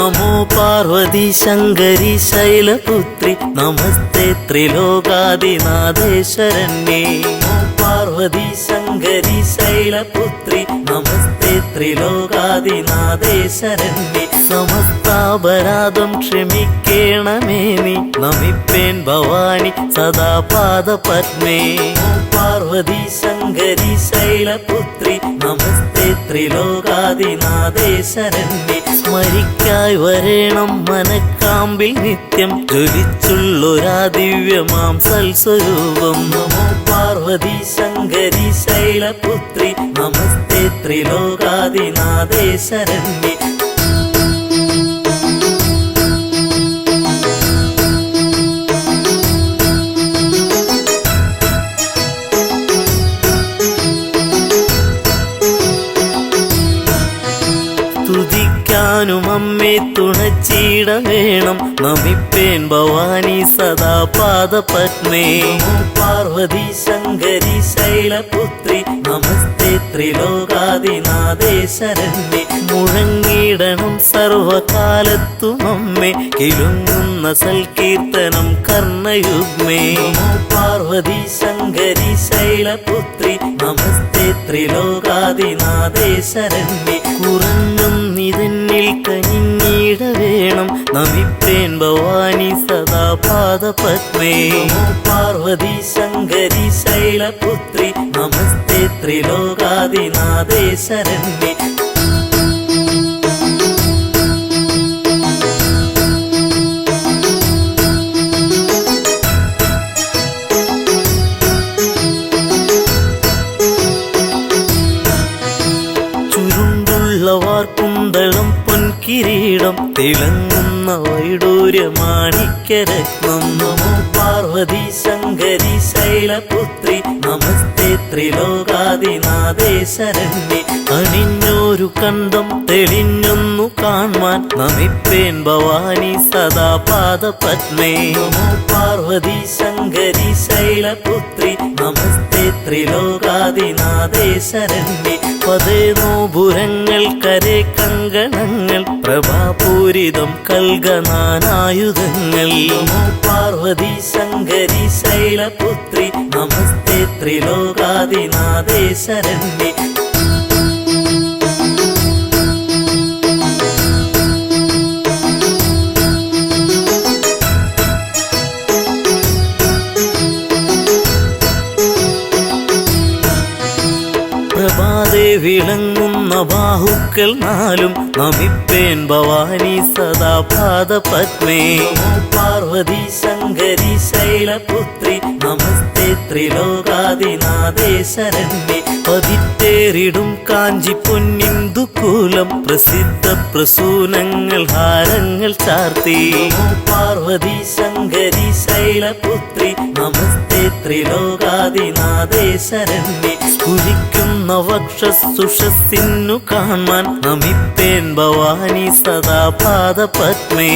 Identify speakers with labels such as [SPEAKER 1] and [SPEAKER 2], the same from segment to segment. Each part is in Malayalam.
[SPEAKER 1] നമോ പാർവതി ശങ്കരി ശൈലപുത്രി നമസ്തേ ത്രിലോകാദിനാഥേശ്വരന്യേ. നമോ പാർവതി ശങ്കരി ശൈലപുത്രി നമസ്തേ ത്രിലോകാദിനാഥേശ്വരന്യേ. സമസ്താപരാധം ക്ഷമിക്കേണമേ നീ നമിപ്പേൻ ഭവാനി സദാ പാദപത്മേ. പാർവതി ശങ്കരി ശൈലപുത്രി നമസ്തേ ത്രിലോകാദിനാഥേശ്വരന്യേ. സ്മരിക്കായി വരേണം മനക്കാമ്പിൽ നിത്യം ജ്വലിച്ചുള്ളൊരാ ദിവ്യമാം സൽസ്വരൂപം. നമോ പാർവതി ശങ്കരി ശൈലപുത്രി നമസ്തേ ത്രിലോകാദിനാഥേശ്വരന്യേ. സ്തുതിക്കാനും അമ്മേ തുണച്ചിട വേണം നമിപ്പേൻ ഭവാനി സദാ പാദപത്മേ. പാർവതി ശങ്കരി ശൈലപുത്രി നമസ്തേ ത്രിലോകാദിനാഥേശ്വരന്യേ. മുഴങ്ങിടണം സർവകാലത്തും അമ്മേ കിലുങ്ങുന്ന സൽകീർത്തനം കർണയുഗ്മേ. പാർവതി ശങ്കരി ശൈലപുത്രി നമസ്തേ ത്രിലോകാദിനാഥേശ്വരന്യേ. കുറഞ്ഞും നിതന്നിൽ കനിഞ്ഞിട വേണം നമിപ്പേൻ ഭവാനി സദാ പാദപത്മേ. പാർവതി ശങ്കരി ശൈലപുത്രി നമസ്തേ ത്രിലോകാദിനാഥേശ്വരന്യേ. കുന്തളം പൊൻകിരീടം തിളങ്ങുന്ന വൈഡൂര്യമാണിക്യരത്നം. നമോ പാർവതി ശങ്കരി ശൈലപുത്രി നമസ്തേ ത്രിലോകാദിനാഥേശ്വരന്യേ. അണിഞ്ഞോരു കണ്ടം തെളിഞ്ഞൊന്നു കാൺമാൻ നമിപ്പേൻ ഭവാനി സദാ പാദപത്മേ. നമോ പാർവതി ശങ്കരി ശൈലപുത്രി നമസ്തേ ത്രിലോകാദിനാഥേശ്വരന്യേ. പതേനോപുരങ്ങൾ കരേ കങ്കണങ്ങൾ പ്രഭാപൂരിതം കൽഗനാനായുധങ്ങൾ. നമോ പാർവതി ശങ്കരി ശൈലപുത്രി നമസ്തേ ത്രിലോകാദിനാഥേശ്വരന്യേ. പ്രഭാതേ വിളങ്ങുന്ന ബാഹുക്കൾ നാലും നമിപ്പേൻ ഭവാനി സദാ പാദപത്മേ. പാർവതി ശങ്കരി ശൈലപുത്രി നമസ്തേ ത്രിലോകാദിനാഥേശ്വരന്യേ. പതിത്തേറിടും കാഞ്ചി പൊന്നിന്ദുകൂലം പ്രസിദ്ധ പ്രസൂനങ്ങൾ ഹാരങ്ങൾ ചാർത്തി. പാർവതി ശങ്കരി ശൈലപുത്രി നമസ്തേ ത്രിലോകാദിനാഥേശ്വരന്യേ. സ്ഫുരിക്കുന്ന വക്ഷസുഷസ്സിന്നു കാണാൻ നമിപ്പേൻ ഭവാനി സദാ പാദപത്മേ.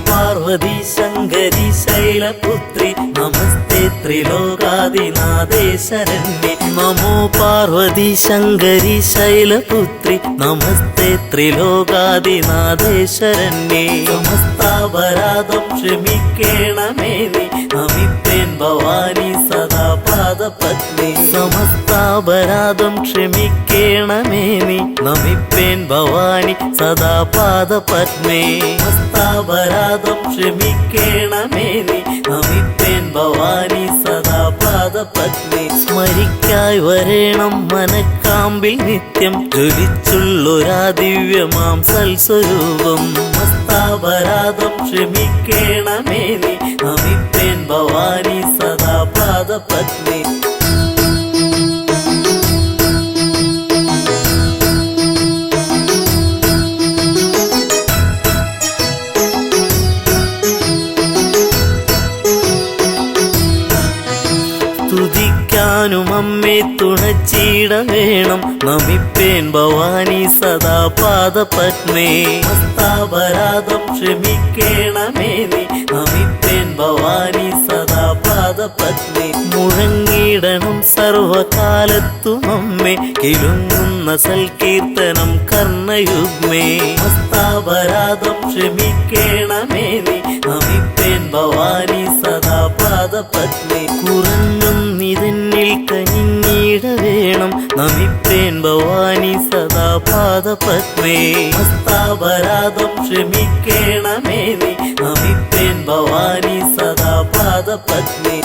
[SPEAKER 1] പാർവതി ശങ്കരി ശൈലപുത്രി നമസ്തേ ത്രിലോകാദിനാഥേശ്വരന്യേ. നമോ പാർവതി ശങ്കരി ശൈലപുത്രി നമസ്തേ ത്രിലോകാദിനാഥേശ്വരന്യേ. സമസ്താപരാധം ക്ഷമിക്കേണമേ നീ നമിപ്പേൻ ഭവാനി സദാ പാദപത്മേ. സമസ്താപരാധം ക്ഷമിക്കേണമേ നീ നമിപ്പേൻ ഭവാനി സദാ പാദപത്മേ. സമസ്താപരാധം ക്ഷമിക്കേണമേ നീ നമിപ്പേൻ ഭവാനി സദാ പാദപത്മേ. സ്മരിക്കായി വരേണം മനക്കാമ്പിൽ നിത്യം ജ്വലിച്ചുള്ളൊരാ ദിവ്യമാം സൽസ്വരൂപം. സമസ്താപരാധം ക്ഷമിക്കേണമേ നീ നമിപ്പേൻ ഭവാനി സദാ പാദപത്മേ. സ്തുതിക്കാനും അമ്മേ തുണച്ചിട വേണം നമിപ്പേൻ ഭവാനി സദാ പാദപത്മേ. സമസ്താപരാധം ക്ഷമിക്കേണമേ നീ നമിപ്പേൻ ഭവാനി സദാ പാദപത്മേ. മുഴങ്ങിടണം സർവകാലത്തും അമ്മേ കിലുങ്ങുന്ന സൽകീർത്തനം കർണയുഗ്മേ. സമസ്താപരാധം ക്ഷമിക്കണമേ നീ നമിപ്പേൻ ഭവാനി സദാ പാദപത്മേ കുറഞ്ഞൊന്നിതെന്നിൽ കനിഞ്ഞിട വേണം നമിപ്പേൻ ഭവാനി സദാ പാദപത്മേ ഹസ്താപരാധം ക്ഷമിക്കണമേ നീ നമിപ്പേൻ ഭവാനി സദാ പാദപത്മേ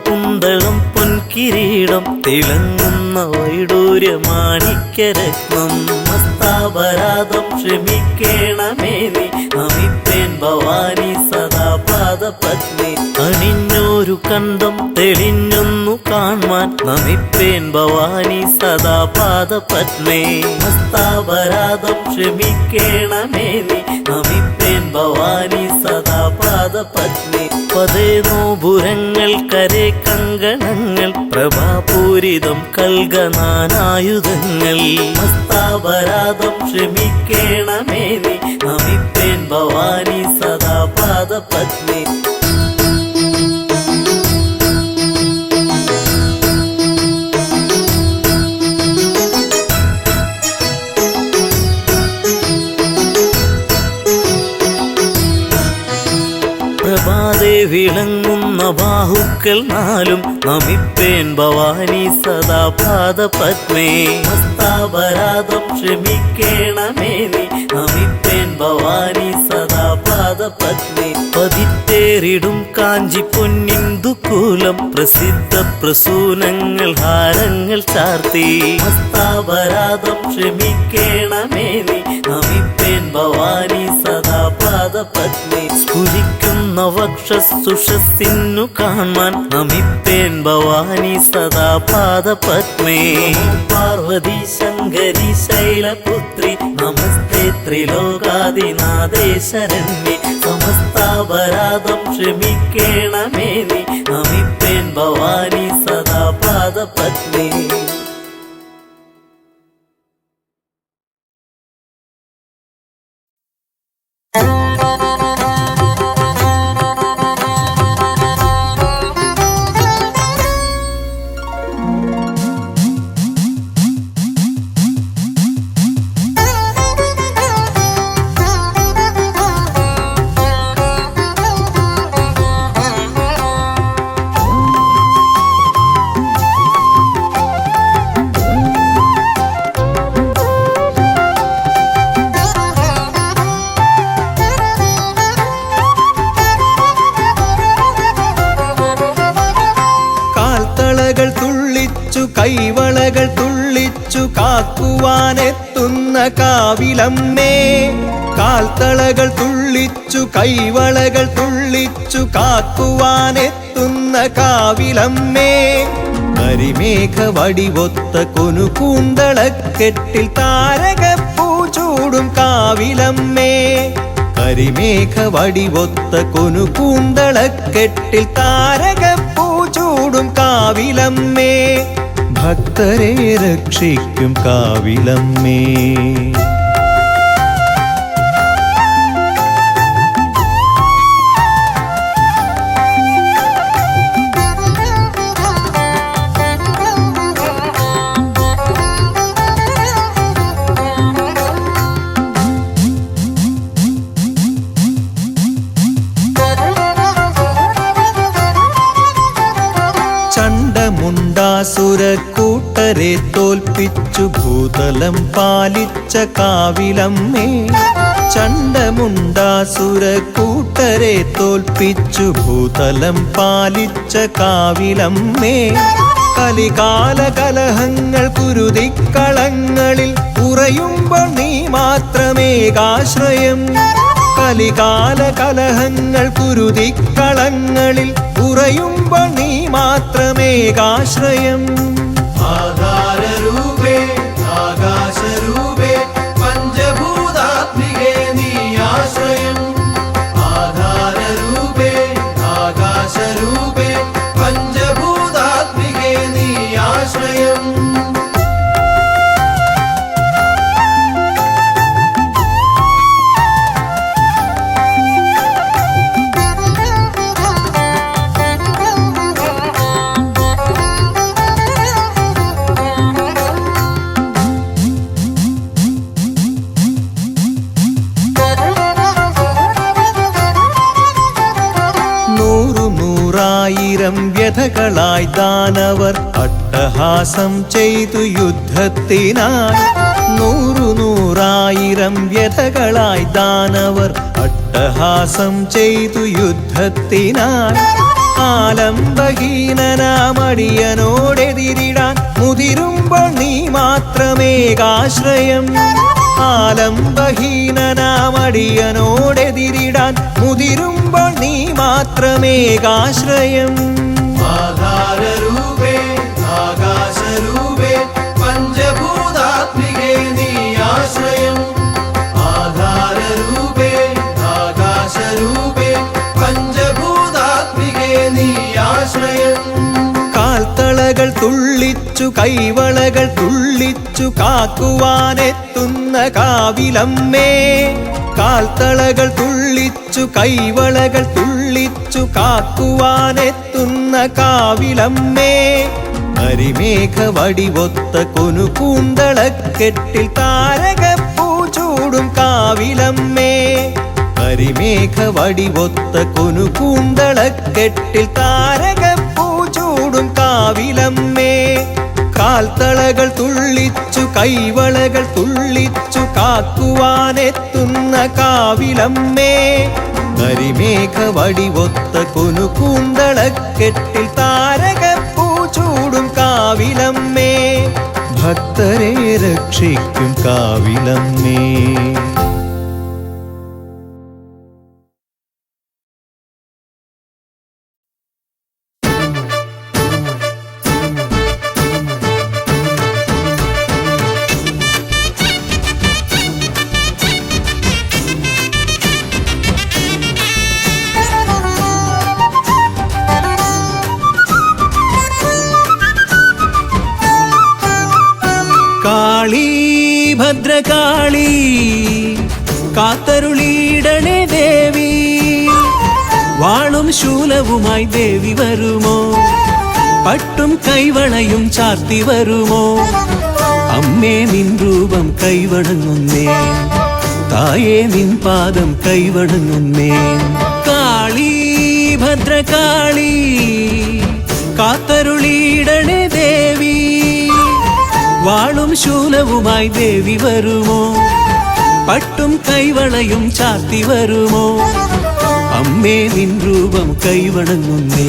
[SPEAKER 1] കുന്തളം പൊൻകിരീടം തിളങ്ങുന്ന വൈഡൂര്യമാണിക്യരത്നം മസ്താപരാധം ക്ഷമിക്കണമേ നീ നമിപ്പേൻ ഭവാനി സദാ പാദപത്മേ അണിഞ്ഞൊരു കണ്ടം തെളിഞ്ഞൊന്നു കാൺമാൻ നമിപ്പേൻ ഭവാനി സദാ പാദപത്മേ മസ്താപരാധം ക്ഷമിക്കണമേ നീ നമിപ്പേൻ ഭവാനി സദാ പാദപത്മേ പതേ നോപുരങ്ങൾ കരേ കങ്കണങ്ങൾ പ്രഭാപൂരിതം കൽഗനാനായുധങ്ങൾ ഹസ്താപരാധം ക്ഷമിക്കണമേ നീ നമിപ്പേൻ ഭവാനി സദാ പാദപത്മേ പ്രഭാതേ വിളങ്ങുന്ന ബാഹുക്കൾ നാലും നമിപ്പേൻ ഭവാനി സദാ പാദപത്മേ ഹസ്താപരാധം ക്ഷമിക്കണമേ നീ നമിപ്പേൻ ഭവാനി സദാ പാദപത്മേ പതിത്തേറിടും കാഞ്ചി പൊന്നിന്ദുകൂലം പ്രസിദ്ധ പ്രസൂനങ്ങൾ ഹാരങ്ങൾ ചാർത്തി ഹസ്താപരാധം ക്ഷമിക്കണമേ നീ നമിപ്പേൻ ഭവാനി സദാ പാദപത്മേ സ്ഫുരിക്കുന്ന വക്ഷസുഷസ്സിന്നു കാണാൻ നമിപ്പേൻ ഭവാനി സദാ പാദപത്മേ പാർവതി ശങ്കരി ശൈലപുത്രി നമസ്തേ ത്രിലോകാദിനാഥേ ശരണ്യേ സമസ്താപരാധം ക്ഷമിക്കണമേ നീ നമിപ്പേൻ ഭവാനി സദാ പാദപത്മേ
[SPEAKER 2] കൈവളകൾ തുള്ളിച്ചു കാക്കുവാനെത്തുന്ന കാവിലമ്മേ കാൽത്തളകൾ തുള്ളിച്ചു കൈവളകൾ തുള്ളിച്ചു കാക്കുവാനെത്തുന്ന കാവിലമ്മേ കരിമേഘ വടിവൊത്ത കൊനുകൂന്തളക്കെട്ടിൽ താരകപ്പൂ ചൂടും കാവിലമ്മേ കരിമേഘ വടിവൊത്ത കൊനുകൂന്തളക്കെട്ടിൽ താരകപ്പൂ ചൂടും കാവിലമ്മേ ഭക്തരെ രക്ഷിക്കും കാവിലമ്മേ ചണ്ഡമുണ്ടാസുരക്കൂട്ടരെ തോൽപ്പിച്ചു ഭൂതലം പാലിച്ച കാവിലമ്മേ ചണ്ഡമുണ്ടാസുരക്കൂട്ടരെ തോൽപ്പിച്ചു ഭൂതലം പാലിച്ച കാവിലമ്മേ കലികാല കലഹങ്ങൾ കുരുതിക്കളങ്ങളിൽ ഉറയുമ്പോൾ നീ മാത്രമേകാശ്രയം കലികാല കലഹങ്ങൾ കുരുതിക്കളങ്ങളിൽ ഉറയുമ്പോൾ നീ മാത്രമേകാശ്രയം ആധാരരൂപേ ആകാശരൂപേ പഞ്ചഭൂതാത്മികേ നീ ആശ്രയം ആധാരരൂപേ ആകാശരൂപേ പഞ്ചഭൂതാത്മികേ നീ ആശ്രയം
[SPEAKER 3] ആയിരം വ്യഥകളായി ദാനവർ അട്ടഹാസം ചെയ്തു യുദ്ധത്തിനായി. നൂറായിരം വ്യഥകളായി ദാനവർ അട്ടഹാസം ചെയ്തു യുദ്ധത്തിനായി. ആലംബഹീനനാമടിയനോടെതിരിടാൻ മുതിരുമ്പോൾ നീ മാത്രമേകാശ്രയം. ആലംബഹീനനാമടിയനോടെതിരിടാൻ മുതിരുമ്പോൾ നീ മാത്രമേകാശ്രയം.
[SPEAKER 2] ആധാരരൂപേ ആകാശരൂപേ പഞ്ചഭൂതാത്മികേ നീ ആശ്രയം. ആധാരരൂപേ ആകാശരൂപേ പഞ്ചഭൂതാത്മികേ നീ ആശ്രയം.
[SPEAKER 3] കാൽത്തളകൾ തുള്ളിച്ചു കൈവളകൾ തുള്ളിച്ചു കാക്കുവാനെത്തുന്ന കാവിലമ്മേ. കാൽത്തളകൾ തുള്ളിച്ചു കൈവളകൾ തുള്ളിച്ചു കാക്കുവാനെത്തുന്ന കാവിലമ്മേ. കരിമേഘ വടിവൊത്ത കൊനുകൂന്തളക്കെട്ടിൽ താരകപ്പൂ ചൂടും കാവിലമ്മേ. കരിമേഘ വടിവൊത്ത കൊനുകൂന്തളക്കെട്ടിൽ താരകപ്പൂ ചൂടും കാവിലമ്മേ. കാൽത്തളകൾ തുള്ളിച്ചു കൈവളകൾ തുള്ളിച്ചു കാക്കുവാനെത്തുന്ന കാവിലമ്മേ. കരിമേഘ വടിവൊത്ത കൊനുകൂന്തളക്കെട്ടിൽ താരകപ്പൂ ചൂടും കാവിലമ്മേ. ഭക്തരെ രക്ഷിക്കും കാവിലമ്മേ. കാളി ഭദ്രകാളി കാത്തരുളിയിടണേ ദേവി. വാളും ശൂലവുമായി ദേവി വരുമോ? പട്ടും കൈവളയും ചാർത്തി വരുമോ? അമ്മേ നിൻ രൂപം കൈവണങ്ങുന്നേ, തായേ നിൻ പാദം കൈവണങ്ങുന്നേ. കാളി ഭദ്രകാളി കാത്തരുളിയിടണേ ദേവി. വാളും ശൂലവുമായി ദേവി വരുമോ? പട്ടും കൈവളയും ചാർത്തി വരുമോ? അമ്മേ നിൻ രൂപം കൈവണങ്ങുന്നേ,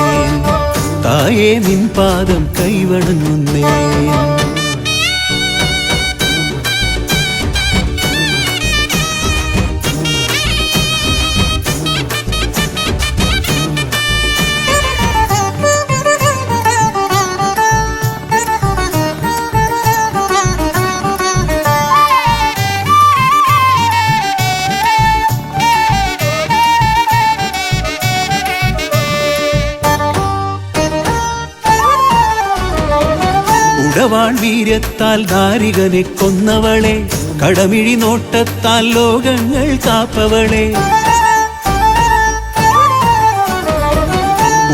[SPEAKER 3] തായേ നിൻ പാദം കൈവണങ്ങുന്നേ. ഉടവാൾ വീര്യത്താൽ ദാരികനെ കൊന്നവളെ, കടമിഴി നോട്ടത്താൽ ലോകങ്ങൾ കാപ്പവളെ.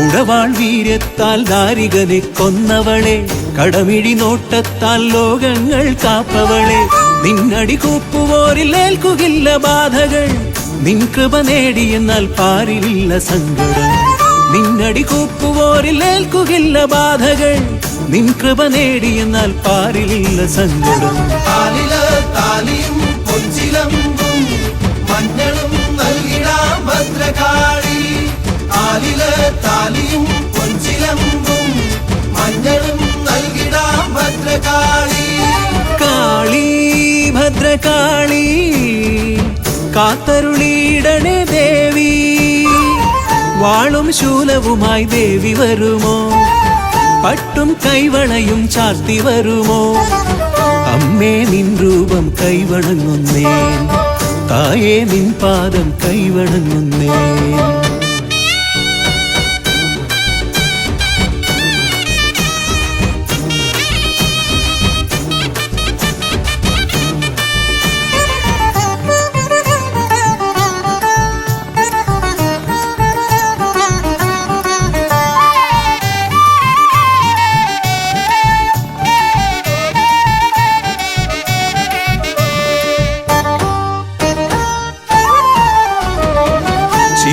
[SPEAKER 3] ഉടവാൾ വീര്യത്താൽ ദാരികനെ കൊന്നവളെ, കടമിഴി നോട്ടത്താൽ ലോകങ്ങൾ കാപ്പവളെ. നിന്നടി കൂപ്പുവോരിൽ ഏൽക്കുകില്ല ബാധകൾ, നിൻ കൃപ നേടിയെന്നാൽ പാരിലില്ല സങ്കടം. നിന്നടി കൂപ്പുവോരിൽ ഏൽക്കുകില്ല ബാധകൾ, നിൻ കൃപ നേടിയെന്നാൽ പാരിലില്ല സങ്കടം.
[SPEAKER 2] താലിയും പൊഞ്ചിലമ്പും മഞ്ഞളും നൽകിടാം ഭദ്രകാളി. താലിയും പൊഞ്ചിലമ്പും മഞ്ഞളും നൽകിടാം ഭദ്രകാളി.
[SPEAKER 3] കാളി ഭദ്രകാളി കാത്തരുളിയിടണേ ദേവി. വാളും ശൂലവുമായി ദേവി വരുമോ? പട്ടും കൈവളയും ചാർത്തി വരുമോ? അമ്മേ നിൻ രൂപം കൈവണങ്ങുന്നേ, തായേ നിൻ പാദം കൈവണങ്ങുന്നേ.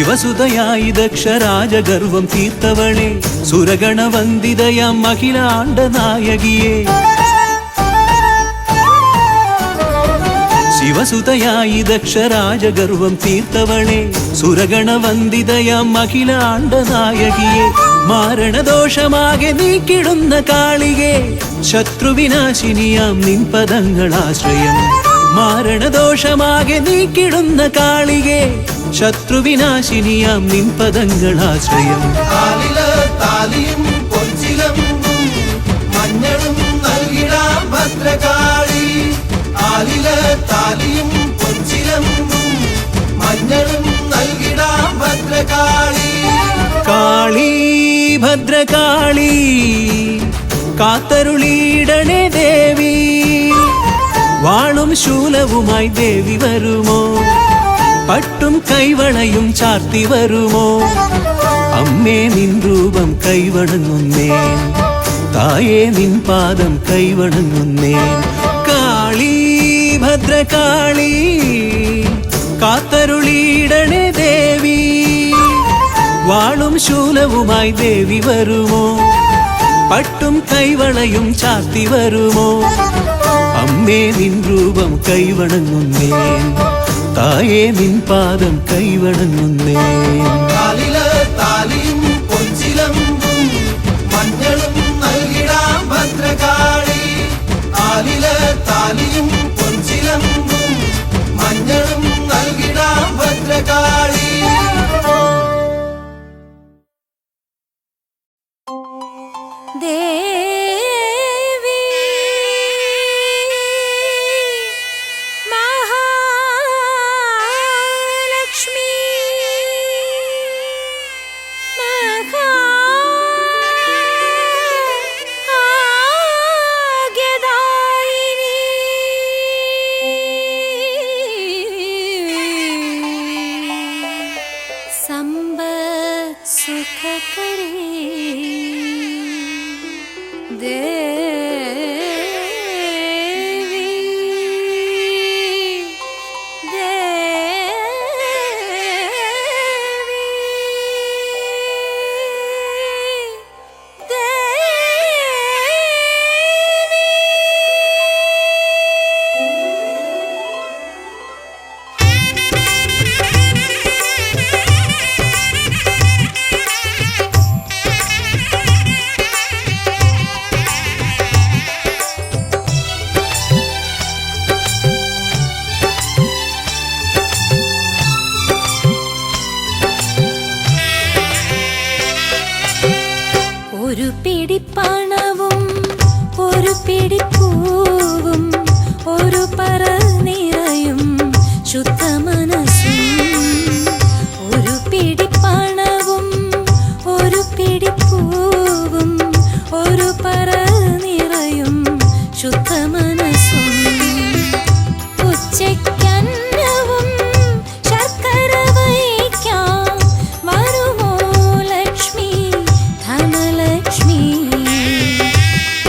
[SPEAKER 3] ശിവസുതയായി ദക്ഷരാജഗർവം തീർത്തവളെ സുരഗണവന്ദിതയാം അഖിലാണ്ട നായകിയെ ശിവസുതയായി ദക്ഷരാജഗർവം തീർത്തവളെ സുരഗണവന്ദിതയാം അഖിലാണ്ട നായകിയെ മാരണദോഷമാകെ നീക്കിടുന്ന കാളികെ ശത്രുവിനാശിനിയാം നിൻ പദങ്ങളാശ്രയം മാരണദോഷമാകെ നീക്കിടുന്ന കാളികെ ശത്രുവിനാശിനിയാം നിൻ പദങ്ങളാശ്രയം
[SPEAKER 2] താലിയും പൊൻചിലമ്പും മഞ്ഞളും നൽകിടാം ഭദ്രകാളി താലിയും പൊൻചിലമ്പും മഞ്ഞളും നൽകിടാം ഭദ്രകാളി
[SPEAKER 3] കാളി ഭദ്രകാളി കാത്തരുളിയിടണേ ദേവി വാളും ശൂലവുമായി ദേവി വരുമോ പട്ടും കൈവളയും ചാർത്തി വരുമോ അമ്മേ നിൻ രൂപം കൈവണങ്ങുന്നേ തായേ നിൻ പാദം കൈവണങ്ങുന്നേ കാളി ഭദ്രകാളി കാത്തരുളിയിടണേ ദേവി വാളും ശൂലവുമായി ദേവി വരുമോ പട്ടും കൈവളയും ചാർത്തി വരുമോ അമ്മേ നിൻ രൂപം കൈവണങ്ങുന്നേ തായേ നിൻ പാദം കൈവണങ്ങുന്നേ
[SPEAKER 2] താലിയും പൊൻചിലമ്പും മഞ്ഞളും നൽകിടാം ഭദ്രകാളി താലിയും പൊൻചിലമ്പും മഞ്ഞളും നൽകിടാം ഭദ്രകാളി
[SPEAKER 4] ദേവി മഹാലക്ഷ്മി മഹാഭാഗ്യദായിനി സമ്പത് സുഖകരേ ദേവി ദേവി ഒരു പിടിപ്പണവും ഒരു പിടിപ്പൂവും ഒരു പറ നിറയും ശുദ്ധ മനസ്സും ഒരു പിടിപ്പണവും ഒരു പിടിപ്പൂവും ഒരു പറ നിറയും ശുദ്ധ മനസ്സും ഉച്ചയ്ക്കന്നവും ശർക്കര വയ്ക്കാം വരുമോ ലക്ഷ്മി ധനലക്ഷ്മി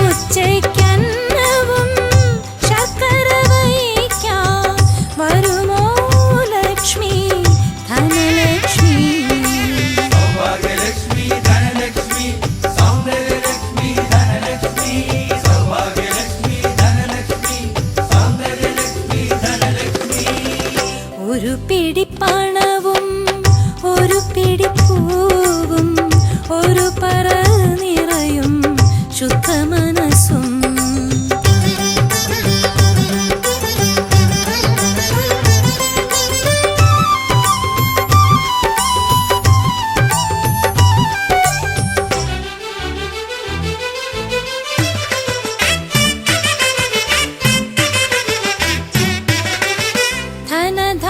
[SPEAKER 4] ഉച്ചയ്ക്കന്നവും ശർക്കര വയ്ക്കാം വരുമോ ലക്ഷ്മി ധനലക്ഷ്മി
[SPEAKER 2] സൗഭാഗ്യലക്ഷ്മി ധനലക്ഷ്മി സൗന്ദര്യലക്ഷ്മി ധനലക്ഷ്മി സൗഭാഗ്യലക്ഷ്മി ധനലക്ഷ്മി സൗന്ദര്യലക്ഷ്മി ധനലക്ഷ്മി
[SPEAKER 4] ഒരു പിടിപ്പണവും ഒരു പിടിപ്പൂവും ഒരു പറ നിറയും ശുദ്ധ മനസ്സും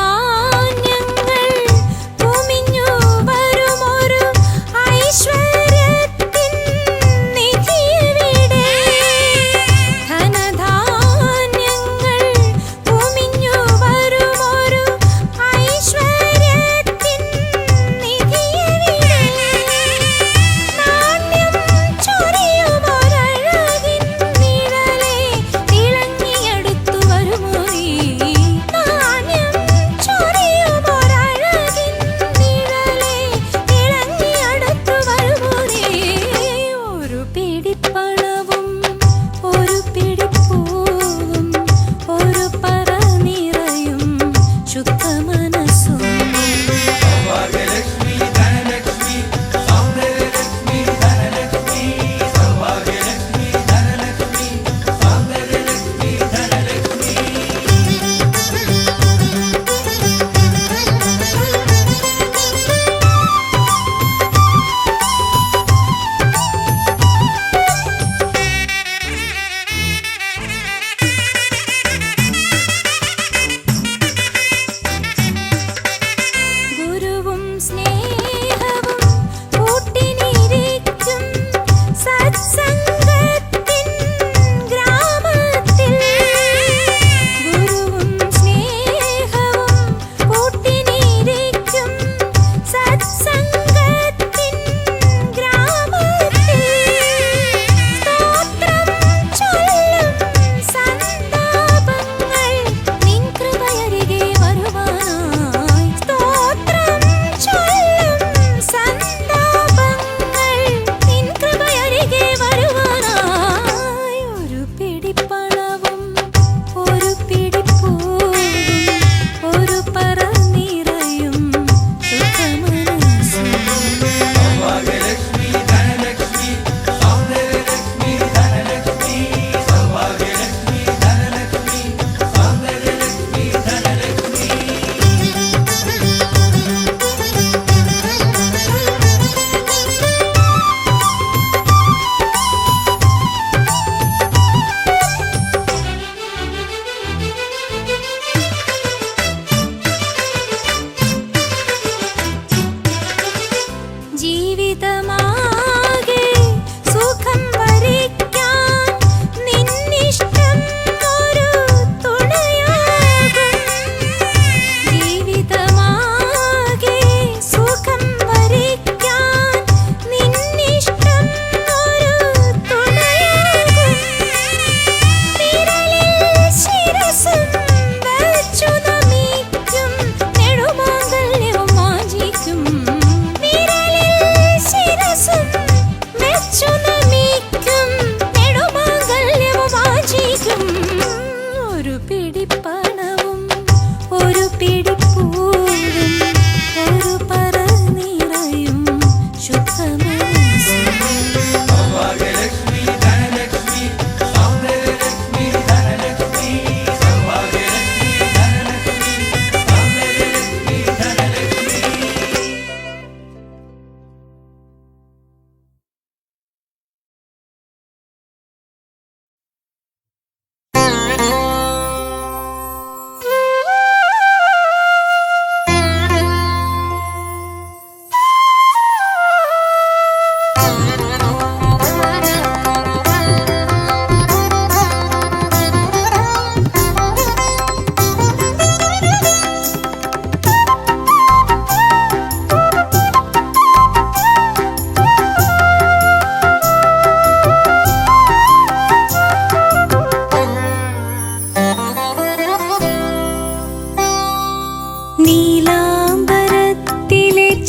[SPEAKER 4] ധനധാന്യങ്ങൾ കുമിഞ്ഞു വരുമൊരു ഐശ്വര്യത്തിൻ നിധിയെവിടെ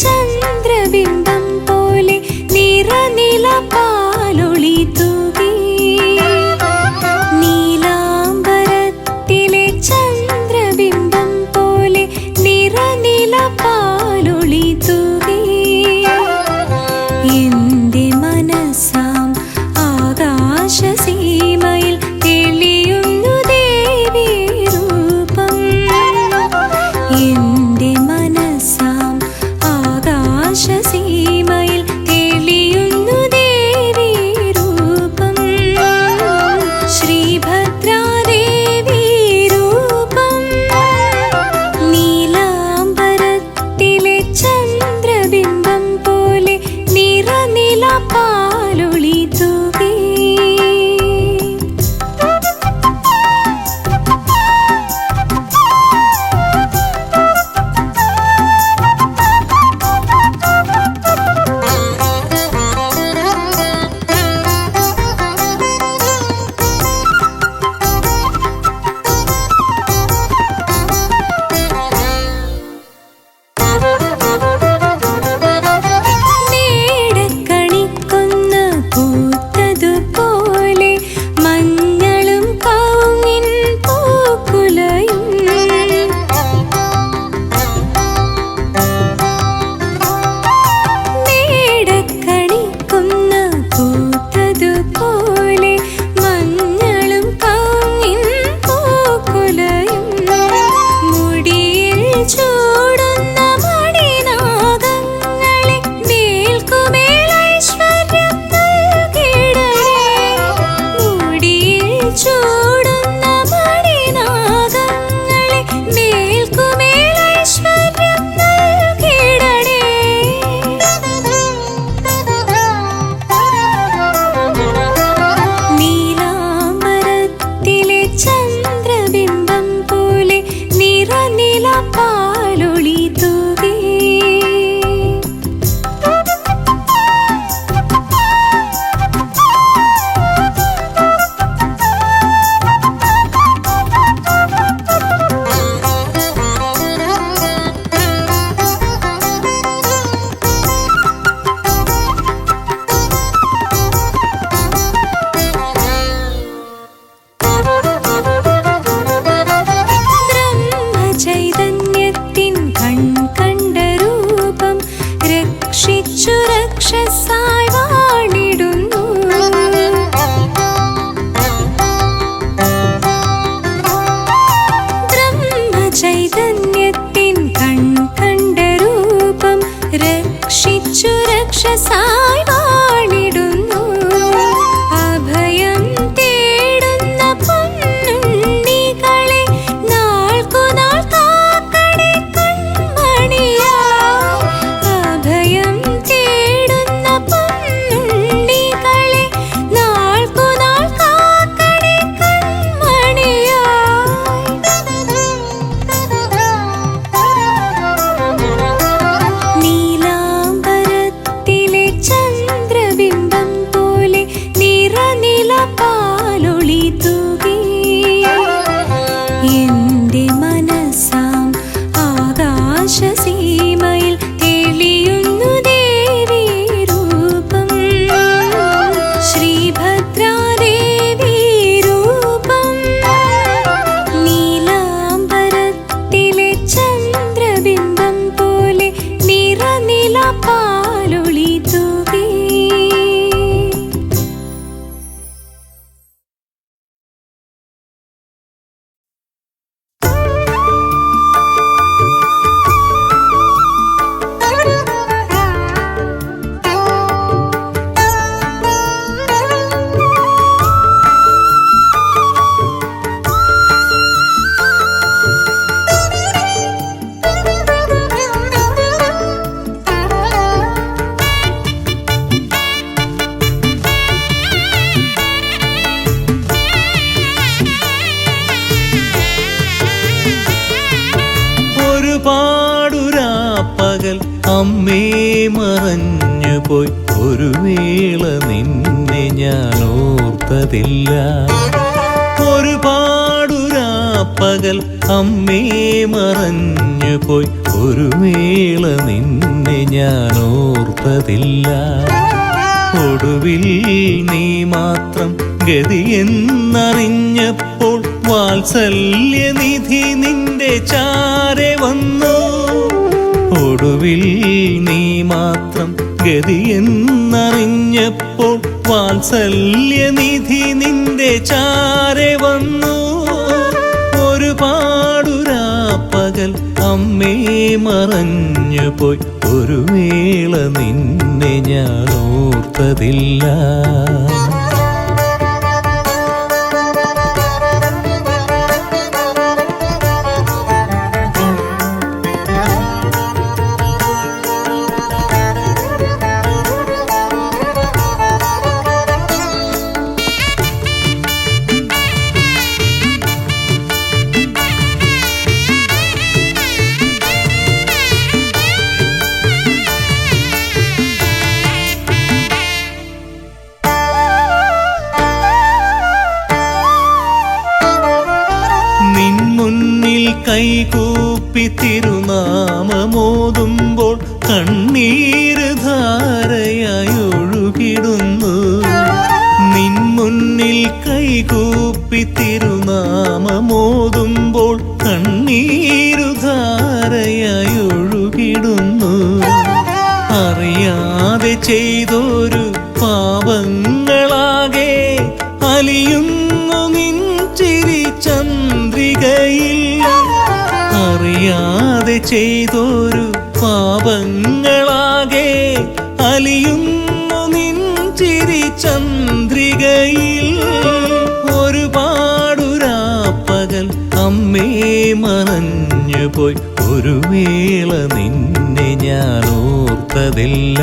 [SPEAKER 4] ചന്ദ്രബിംബം പോലെ നിറനില പാലൊളി തൂകി. നീലാംബരത്തിലെ ചന്ദ്രബിംബം പോലെ നിറനില പാലൊളി തൂകി. എന്റെ മനസ്സാം ആകാശസീമയിൽ തെളിയുന്നു ദേവീ രൂപം. എന്റെ മനസ്സാം ആകാശസീമയിൽ തെളിയുന്നു ദേവീ രൂപം. ശ്രീഭദ്രാദേവീ രൂപം. നീലാംബരത്തിലെ ചന്ദ്രബിംബം പോലെ നിറനില പാലൊളി തൂകി. മേടക്കണിക്കൊന്ന പൂത്തതുപോലെ മഞ്ഞളും കവുങ്ങിൻ പൂക്കുലയും. മേടക്കണിക്കൊന്ന പൂത്തതുപോലെ മഞ്ഞളും കവുങ്ങിൻ പൂക്കുലയും. മുടിയിൽ ചൂടുന്ന മണിനാഗങ്ങളെ മേൽക്കുമേൽ ഐശ്വര്യം നൽകിടണേ. മുടിയിൽ ചൂടുന്ന മണിനാഗങ്ങളെ മേൽക്കുമേൽ ഐശ്വര്യം നൽകിടണേ. നീലാംബരത്തിലെ ചന്ദ്രബിംബം പോലെ നിറനില പാലൊളി തൂകി. ബ്രഹ്മചൈതന്യത്തിൻ കണ്ട രൂപം രക്ഷിച്ചു രക്ഷസായി വാണിടുന്നു. ബ്രഹ്മചൈതന്യത്തിൻ കണ്ട രൂപം രക്ഷിച്ചു രക്ഷസായി വാണിടുന്നു. അഭയം തേടുന്ന പൊന്നുണ്ണികളെ നാൾക്കുനാൾ കാക്കണേ കൺമണിയാ. അഭയം തേടുന്ന പൊന്നുണ്ണികളെ നാൾക്കുനാൾ കാക്കണേ കൺമണിയാ. നീലാംബരത്തിലെ ചന്ദ്രബിംബം പോലെ നിറനില പാലൊളി തൂകി. എന്റെ മനസ്സാം ആകാശസീമയിൽ തെളിയുന്നു ദേവീ രൂപം. ശ്രീഭദ്രാദേവീ രൂപം. നീലാംബരത്തിലെ ചന്ദ്രബിംബം പോലെ നിറനില പാലൊളി തൂകി.
[SPEAKER 3] ഒരുപാടുരാപ്പകൽ അമ്മേ മറഞ്ഞുപോയി ഒരു വേള നിന്നെ ഞാൻ ഓർത്തതില്ല. ഒരുപാടുരാപ്പകൽ പകൽ അമ്മേ മറഞ്ഞു പോയി ഒരു വേള നിന്നെ ഞാൻ ഓർത്തതില്ല. ഒടുവിൽ നീ മാത്രം ഗതിയെന്നറിഞ്ഞപ്പോൾ വാത്സല്യനിധി നിന്റെ ചാരെ വന്നു. ഒടുവിൽ നീ മാത്രം ഗതിയെന്നറിഞ്ഞപ്പോൾ വാത്സല്യനിധി നിന്റെ ചാരെ വന്നു. ഒരുപാടുരാപ്പകൽ അമ്മേ മറഞ്ഞു പോയി ഒരു വേള നിന്നെ ഞാൻ ഓർത്തതില്ല. കൈകൂപ്പി തിരുനാമമോതുമ്പോൾ കണ്ണീര് ധാരയായി ഒഴുകിടുന്നു. നിൻ മുന്നിൽ കൈകൂപ്പി തിരുനാമമോതുമ്പോൾ കണ്ണീരു ധാരയായി ഒഴുകിടുന്നു. അറിയാതെ ചെയ്തൊരു പാപങ്ങളാകെ അലിയുന്നു നിൻ ചിരി ചന്ദ്രികയിൽ. അറിയാതെ ചെയ്തൊരു പാപങ്ങളാകെ അലിയുന്നു നിൻ ചിരി ചന്ദ്രികയിൽ. ഒരുപാടുരാപ്പകൽ അമ്മേ മറഞ്ഞു പോയി ഒരു വേള നിന്നെ ഞാൻ ഓർത്തതില്ല.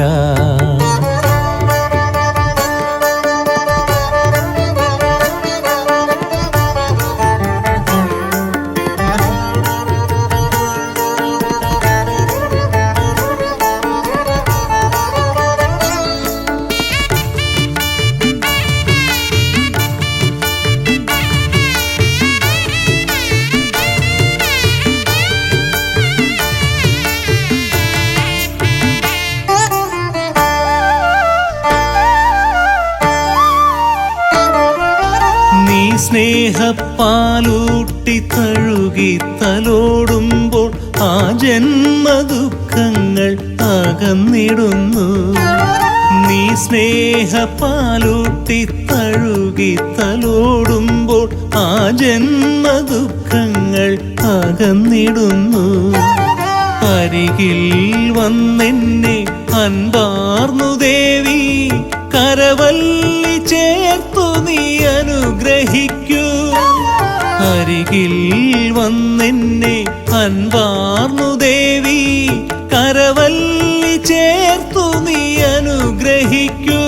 [SPEAKER 3] സ്നേഹപ്പാലൂട്ടി തഴുകി തലോടുമ്പോൾ ആ ജന്മദുഃഖങ്ങൾ അകന്നിടുന്നു. നീ സ്നേഹപ്പാലൂട്ടി തഴുകി തലോടുമ്പോൾ ആ ജന്മദുഃഖങ്ങൾ അകന്നിടുന്നു. അരികിൽ വന്നെന്നെ അൻപാർന്നു ദേവി കരവല്ലി ചേർത്തു നീ അനുഗ്രഹിക്കൂ. അരികിൽ വന്നെന്നെ അൻപാർന്നു ദേവി കരവല്ലി ചേർത്തു നീ അനുഗ്രഹിക്കൂ.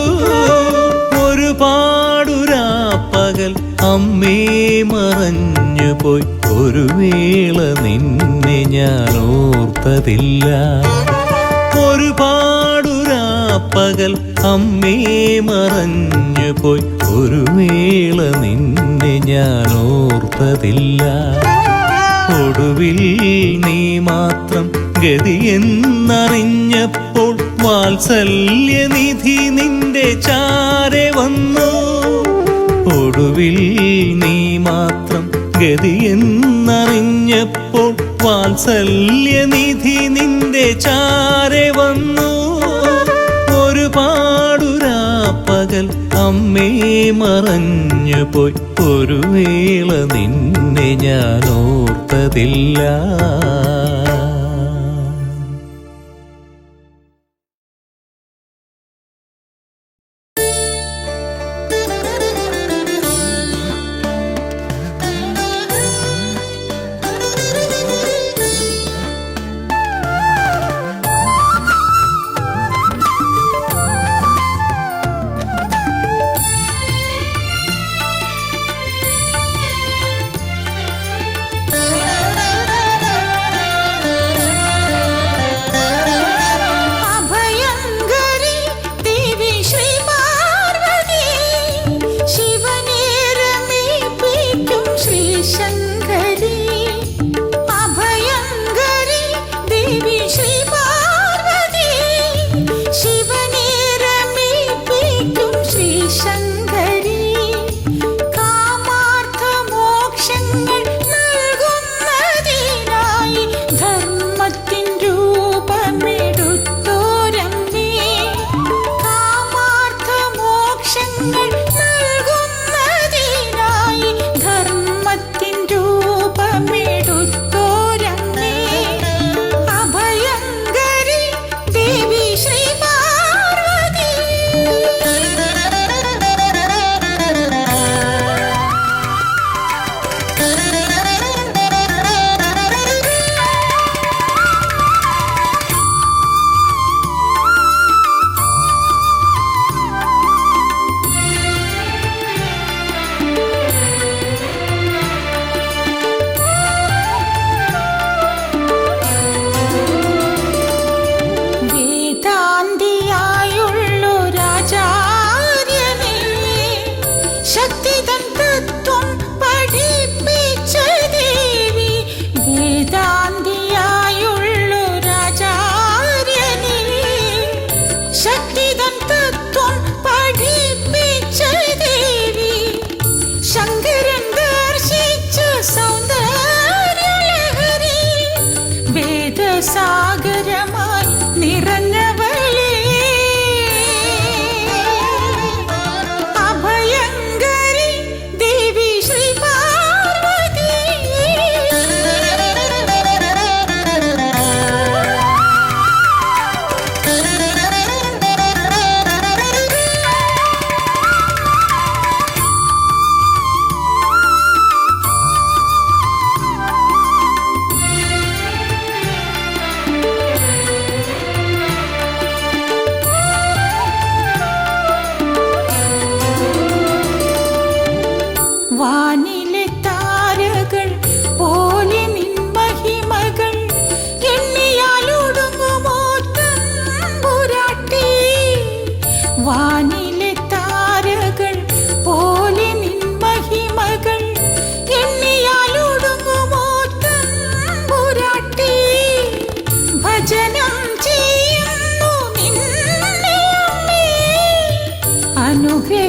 [SPEAKER 3] ഒരുപാടുരാപ്പകൽ അമ്മേ മറഞ്ഞു പോയി ഒരു വേള നിന്നെ ഞാൻ ഓർത്തതില്ല. ഒരുപാടുരാപ്പകൽ അമ്മേ മറഞ്ഞു പോയി ഒരു വേള നിന്നെ ഞാൻ ഓർത്തതില്ല. ഒടുവിൽ നീ മാത്രം ഗതിയെന്നറിഞ്ഞപ്പോൾ വാത്സല്യനിധി നിന്റെ ചാരെ വന്നു. ഒടുവിൽ നീ മാത്രം ഗതിയെന്നറിഞ്ഞപ്പോൾ വാത്സല്യനിധി നിന്റെ ചാരെ വന്നു. ഒരുപാടുരാപ്പകൽ അമ്മേ മറഞ്ഞു പോയി ഒരു വേള നിന്നെ ഞാൻ ഓർത്തതില്ല.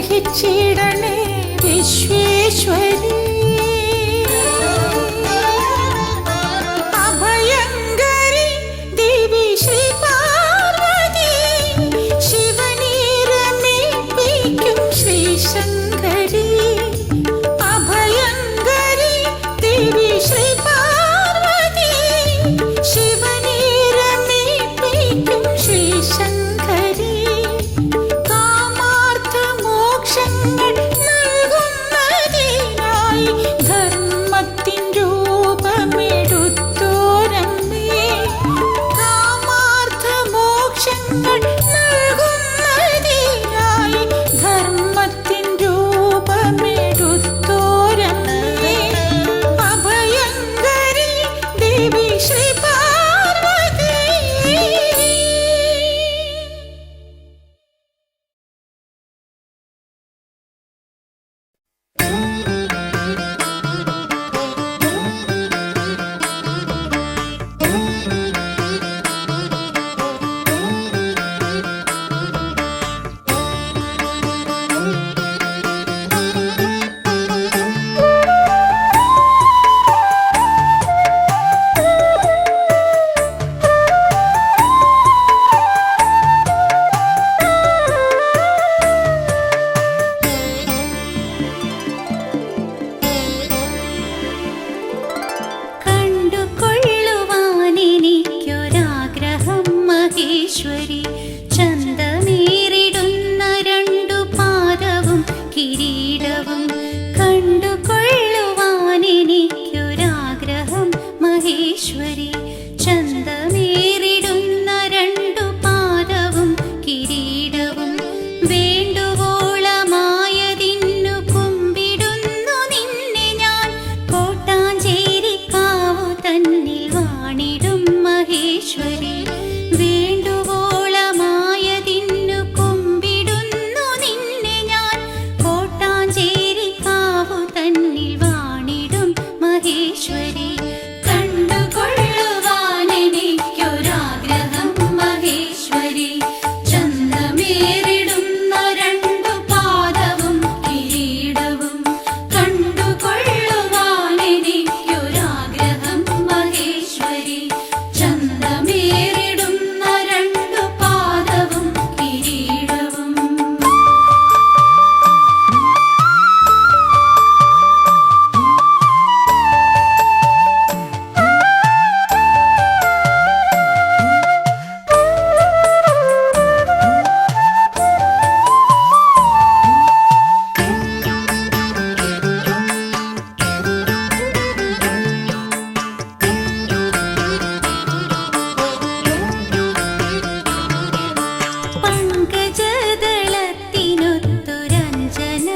[SPEAKER 5] അനുഗ്രഹിച്ചിടണേ വിശ്വേശ്വരി. അഭയങ്കരി ദേവി ശ്രീ പാർവതി, ശിവനെ രമിപ്പിക്കും ശ്രീ ശങ്കരി. അഭയങ്കരി ദേവി ശ്രീ പാർവതി, ശിവനെ രമിപ്പിക്കും ശ്രീ ശങ്കരി. കാമാർത്ഥ മോക്ഷങ്ങൾ നൽകുന്നതിനായി ധർമ്മത്തിൻ രൂപമെടുത്തോരമ്മേ. കാമാർത്ഥ മോക്ഷങ്ങൾ നൽകുന്നതിനായി ധർമ്മത്തിൻ രൂപമെടുത്തോരമ്മേ. അഭയങ്കരി ദേവി ശ്രീ പാർവതി. കണ്ടുകൊള്ളുവാനെനിക്കൊരാഗ്രഹം മഹേശ്വരി, ചന്തമേറിടുന്ന രണ്ടു പാദവും കിരീടവും. കണ്ടുകൊള്ളുവാനെനിക്കൊരാഗ്രഹം മഹേശ്വരി, ചന്തമേറിടുന്ന രണ്ടു പാദവും കിരീടവും. വേണ്ടുവോളമായതിന്നു കുമ്പിടുന്നു നിന്നെ ഞാൻ, കോട്ടാഞ്ചേരിക്കാവു തന്നിൽ വാണിടും മഹേശ്വരി. വേണ്ടുവോളമായതിന്നു കുമ്പിടുന്നു നിന്നെ ഞാൻ, കോട്ടാഞ്ചേരിക്കാവു തന്നിൽ വാണിടും മഹേശ്വരി. കണ്ടുകൊള്ളുവാനെനിക്കൊരാഗ്രഹം മഹേശ്വരി, ചന്തമേറിടുന്ന രണ്ടു പാദവും കിരീടവും. കണ്ടുകൊള്ളുവാനെനിക്കൊരാഗ്രഹം മഹേശ്വരി, ചന്തമേറിടുന്ന രണ്ടു പാദവും കിരീടവും.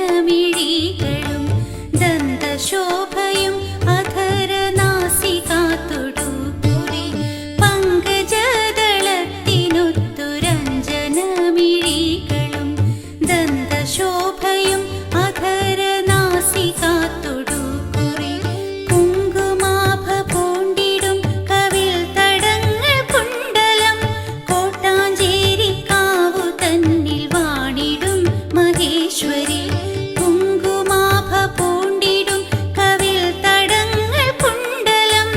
[SPEAKER 5] പങ്കജദളത്തിനൊത്തൊരഞ്ജനമിഴികളും ദന്തശോഭയും അധരനാസികാത്തൊടുകുറി. പങ്കജദളത്തിനൊത്തൊരഞ്ജനമിഴികളും ദന്തശോഭയും അധരനാസികാത്തൊടുകുറി. കുങ്കുമാഭ പൂണ്ടിടും കവിൾ തടങ്ങൾ കുണ്ടലം, കോട്ടാഞ്ചേരിക്കാവു തന്നിൽ വാണിടും മഹേശ്വരി. കുങ്കുമാഭ പൂണ്ടിടും കവിൾ തടങ്ങൾ കുണ്ടലം,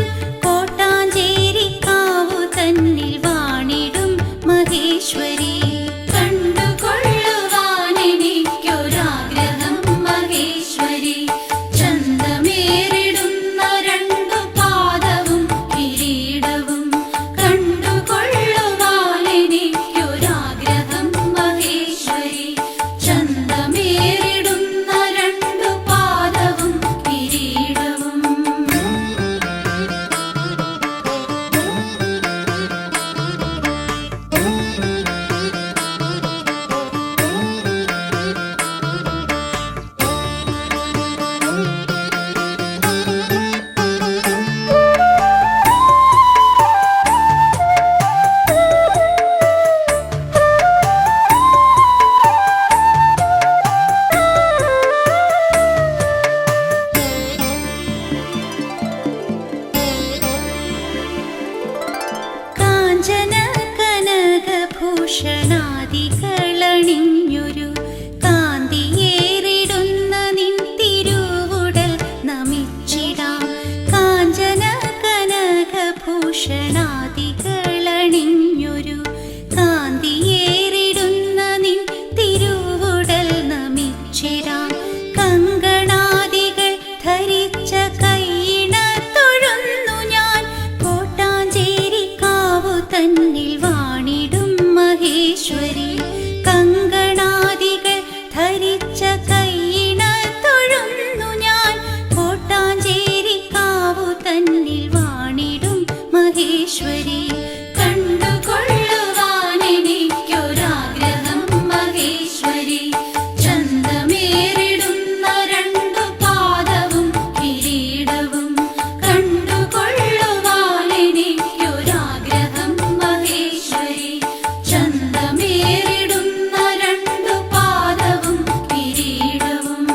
[SPEAKER 5] കോട്ടാഞ്ചേരിക്കാവു തന്നിൽ വാണിടും മഹേശ്വരി. കണ്ടുകൊള്ളുവാനെനിക്കൊരാഗ്രഹം മഹേശ്വരി, ചന്തമേറിടുന്ന രണ്ടു പാദവും കിരീടവും. കണ്ടുകൊള്ളുവാനെനിക്കൊരാഗ്രഹം മഹേശ്വരി, ചന്തമേറിടുന്ന രണ്ടു പാദവും കിരീടവും. കാഞ്ചന കനകഭൂഷണാദികളണിഞ്ഞൊരു കാന്തിയെ
[SPEAKER 4] തന്നിൽ വാണിടും മഹേശ്വരി കങ്കണാദികൾ ധരിച്ച കൈയിണ തൊഴുന്നു ഞാൻ കോട്ടാഞ്ചേരിക്കാവു തന്നിൽ വാണിടും മഹേശ്വരി
[SPEAKER 5] കണ്ടുകൊള്ളുവാനെനിക്കൊരാഗ്രഹം മഹേശ്വരി ചന്തമേറിടുന്ന രണ്ടു പാദവും കിരീടവും കണ്ടുകൊള്ളുവാനെനിക്കൊരാഗ്രഹം മഹേശ്വരി ചന്തമേറിടുന്ന രണ്ടു പാദവും കിരീടവും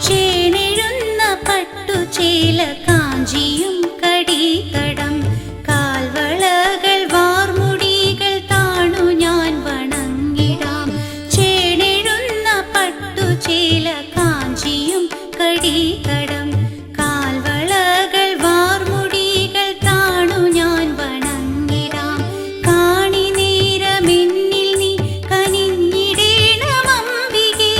[SPEAKER 4] ചേണിഴുന്ന പട്ടുചേല കാഞ്ചിയും കടീകടം കാൽവളകൾ വാർമുടികൾ താണു ഞാൻ വണങ്ങിടാം ചേണിഴുന്ന പട്ടുചേല കാഞ്ചിയും കടീകടം കാൽവളകൾ വാർമുടികൾ താണു ഞാൻ വണങ്ങിടാം കാണി നേരമെന്നിൽ നീ കനിഞ്ഞിടേണമംബികേ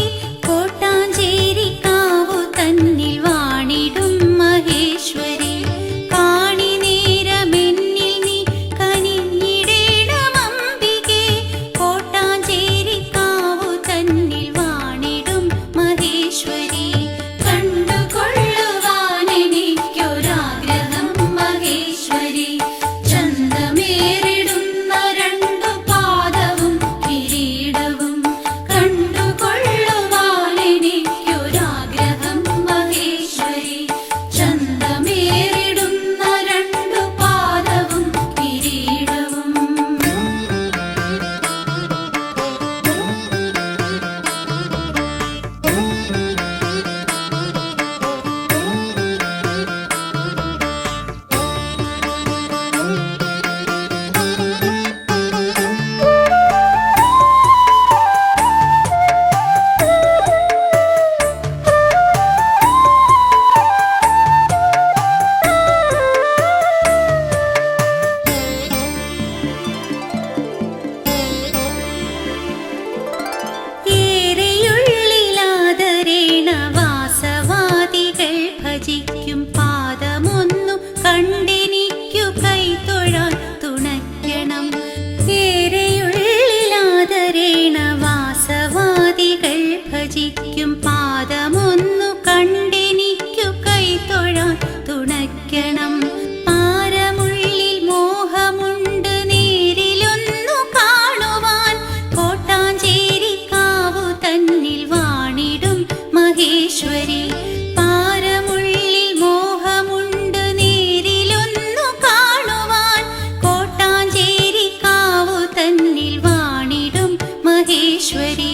[SPEAKER 4] കോട്ടാഞ്ചേരിക്കാവു തന്നിൽ വാണിടും മഹേശ്വരി കാണി നേരമെന്നിൽ നീ കനിഞ്ഞിടേണമംബികേ കോട്ടാഞ്ചേരിക്കാവു തന്നിൽ വാണിടും മഹേശ്വരി
[SPEAKER 5] കണ്ടുകൊള്ളുവാനെനിക്കൊരാഗ്രഹം മഹേശ്വരി ചന്തമേറിടുന്ന രണ്ടു പാദവും കിരീടവും കണ്ടുകൊള്ളുവാനെനിക്കൊരാഗ്രഹം മഹേശ്വരി ചന്തമേറിടുന്ന രണ്ടു പാദവും കിരീടവും
[SPEAKER 4] ഏറെയുള്ളിലാദരേണ വാസവാദികൾ ഭജിക്കും പാദമൊന്നു കണ്ടെനിക്കു കൈതൊഴാൻ തുണയ്ക്കണം ഏറെയുള്ളിലാദരേണ വാസവാദികൾ ഭജിക്കും പാദമൊന്നു കണ്ടെനിക്കു കൈതൊഴാൻ തുണയ്ക്കണം പാരമുള്ളിൽ മോഹമുണ്ട് നേരിലൊന്നു കാണുവാൻ കോട്ടാഞ്ചേരിക്കാവു തന്നിൽ വാണിടും മഹേശ്വരി പാരമുള്ളിൽ മോഹമുണ്ട് നേരിലൊന്നു കാണുവാൻ കോട്ടാഞ്ചേരിക്കാവു തന്നിൽ വാണിടും മഹേശ്വരി